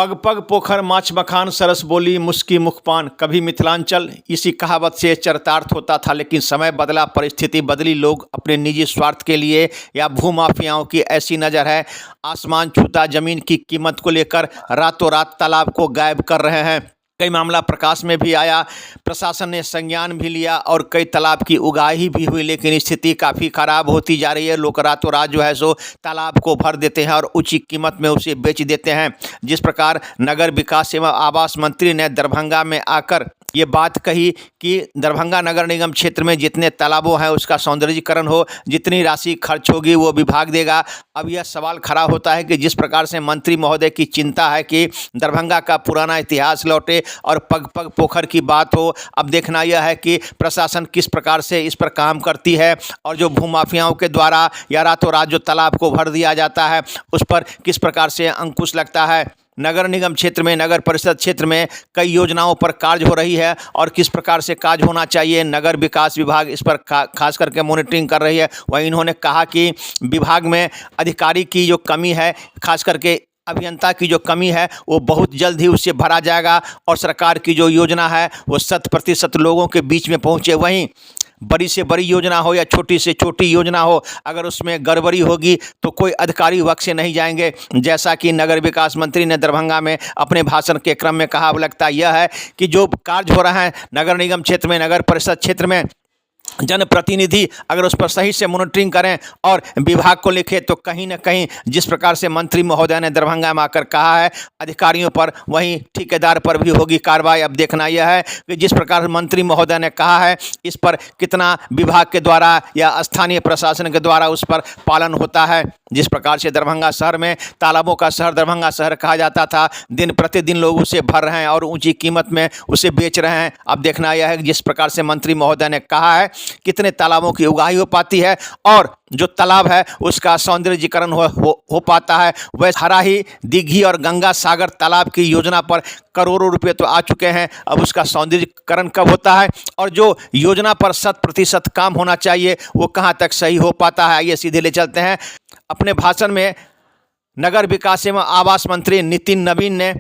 पग पग पोखर माछ मखान सरस बोली मुस्की मुखपान कभी मिथिलांचल। इसी कहावत से चरितार्थ होता था, लेकिन समय बदला, परिस्थिति बदली, लोग अपने निजी स्वार्थ के लिए या भूमाफियाओं की ऐसी नज़र है आसमान छूता जमीन की कीमत को लेकर रातों रात तालाब को गायब कर रहे हैं। कई मामला प्रकाश में भी आया, प्रशासन ने संज्ञान भी लिया और कई तालाब की उगाही भी हुई, लेकिन स्थिति काफ़ी ख़राब होती जा रही है। लोग रातों रात जो है सो तालाब को भर देते हैं और ऊंची कीमत में उसे बेच देते हैं। जिस प्रकार नगर विकास एवं आवास मंत्री ने दरभंगा में आकर ये बात कही कि दरभंगा नगर निगम क्षेत्र में जितने तालाबों हैं उसका सौंदर्यीकरण हो, जितनी राशि खर्च होगी वो विभाग देगा। अब यह सवाल खड़ा होता है कि जिस प्रकार से मंत्री महोदय की चिंता है कि दरभंगा का पुराना इतिहास लौटे और पग पग पोखर की बात हो, अब देखना यह है कि प्रशासन किस प्रकार से इस पर काम करती है और जो भूमाफियाओं के द्वारा या रातों रात जो तालाब को भर दिया जाता है उस पर किस प्रकार से अंकुश लगता है। नगर निगम क्षेत्र में, नगर परिषद क्षेत्र में कई योजनाओं पर कार्य हो रही है और किस प्रकार से कार्य होना चाहिए, नगर विकास विभाग इस पर खास करके मॉनिटरिंग कर रही है। वहीं इन्होंने कहा कि विभाग में अधिकारी की जो कमी है, खास करके अभियंता की जो कमी है, वो बहुत जल्द ही उससे भरा जाएगा और सरकार की जो योजना है वो 100% लोगों के बीच में पहुँचे। वहीं बड़ी से बड़ी योजना हो या छोटी से छोटी योजना हो, अगर उसमें गड़बड़ी होगी तो कोई अधिकारी वक्त से नहीं जाएंगे। जैसा कि नगर विकास मंत्री ने दरभंगा में अपने भाषण के क्रम में कहा, लगता यह है कि जो कार्य हो रहा है नगर निगम क्षेत्र में, नगर परिषद क्षेत्र में, जनप्रतिनिधि अगर उस पर सही से मॉनिटरिंग करें और विभाग को लिखे तो कहीं ना कहीं जिस प्रकार से मंत्री महोदय ने दरभंगा में आकर कहा है अधिकारियों पर, वहीं ठेकेदार पर भी होगी कार्रवाई। अब देखना यह है कि जिस प्रकार मंत्री महोदय ने कहा है इस पर कितना विभाग के द्वारा या स्थानीय प्रशासन के द्वारा उस पर पालन होता है। जिस प्रकार से दरभंगा शहर में तालाबों का शहर दरभंगा शहर कहा जाता था, दिन प्रतिदिन लोग उसे भर रहे हैं और ऊंची कीमत में उसे बेच रहे हैं। अब देखना यह है कि जिस प्रकार से मंत्री महोदय ने कहा है कितने तालाबों की उगाही हो पाती है और जो तालाब है उसका सौंदर्यीकरण हो पाता है। वह हरा ही दिघी और गंगा सागर तालाब की योजना पर करोड़ों रुपए तो आ चुके हैं, अब उसका सौंदर्यीकरण कब होता है और जो योजना पर 100% काम होना चाहिए वो कहां तक सही हो पाता है। आइए सीधे ले चलते हैं। अपने भाषण में नगर विकास एवं आवास मंत्री नितिन नवीन ने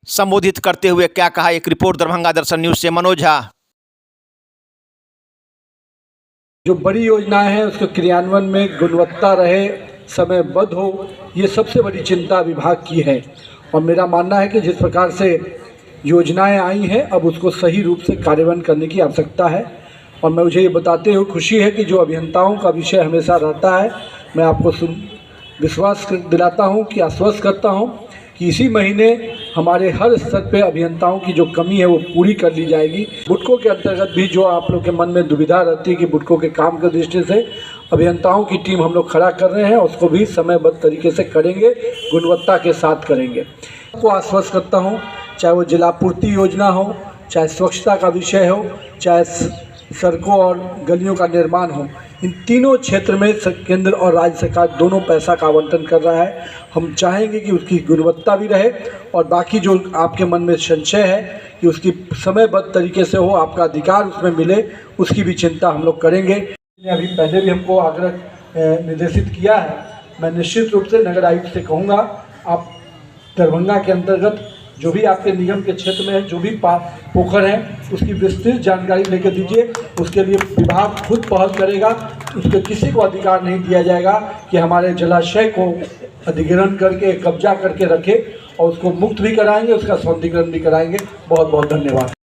संबोधित करते हुए क्या कहा, एक रिपोर्ट दरभंगा दर्शन न्यूज से मनोज झा। जो बड़ी योजनाएं हैं उसके क्रियान्वयन में गुणवत्ता रहे, समयबद्ध हो, ये सबसे बड़ी चिंता विभाग की है। और मेरा मानना है कि जिस प्रकार से योजनाएं आई हैं अब उसको सही रूप से कार्यान्वयन करने की आवश्यकता है। और मुझे ये बताते हुए खुशी है कि जो अभियंताओं का विषय हमेशा रहता है, मैं आपको विश्वास दिलाता हूँ कि आश्वस्त करता हूँ कि इसी महीने हमारे हर स्तर पे अभियंताओं की जो कमी है वो पूरी कर ली जाएगी। बुडको के अंतर्गत भी जो आप लोग के मन में दुविधा रहती है कि बुडको के काम की दृष्टि से अभियंताओं की टीम हम लोग खड़ा कर रहे हैं, उसको भी समयबद्ध तरीके से करेंगे, गुणवत्ता के साथ करेंगे। आपको आश्वस्त करता हूँ, चाहे वो जलापूर्ति योजना हो, चाहे स्वच्छता का विषय हो, चाहे सड़कों और गलियों का निर्माण हो, इन तीनों क्षेत्र में केंद्र और राज्य सरकार दोनों पैसा का आवंटन कर रहा है। हम चाहेंगे कि उसकी गुणवत्ता भी रहे और बाकी जो आपके मन में संशय है कि उसकी समयबद्ध तरीके से हो, आपका अधिकार उसमें मिले, उसकी भी चिंता हम लोग करेंगे। अभी पहले भी हमको आग्रह निर्देशित किया है। मैं निश्चित रूप से नगर आयुक्त से कहूँगा, आप दरभंगा के अंतर्गत जो भी आपके निगम के क्षेत्र में जो भी पोखर हैं उसकी विस्तृत जानकारी लेकर दीजिए। उसके लिए विभाग खुद पहल करेगा। उसके किसी को अधिकार नहीं दिया जाएगा कि हमारे जलाशय को अधिग्रहण करके कब्जा करके रखे, और उसको मुक्त भी कराएंगे, उसका सौंदर्यीकरण भी कराएंगे। बहुत बहुत धन्यवाद।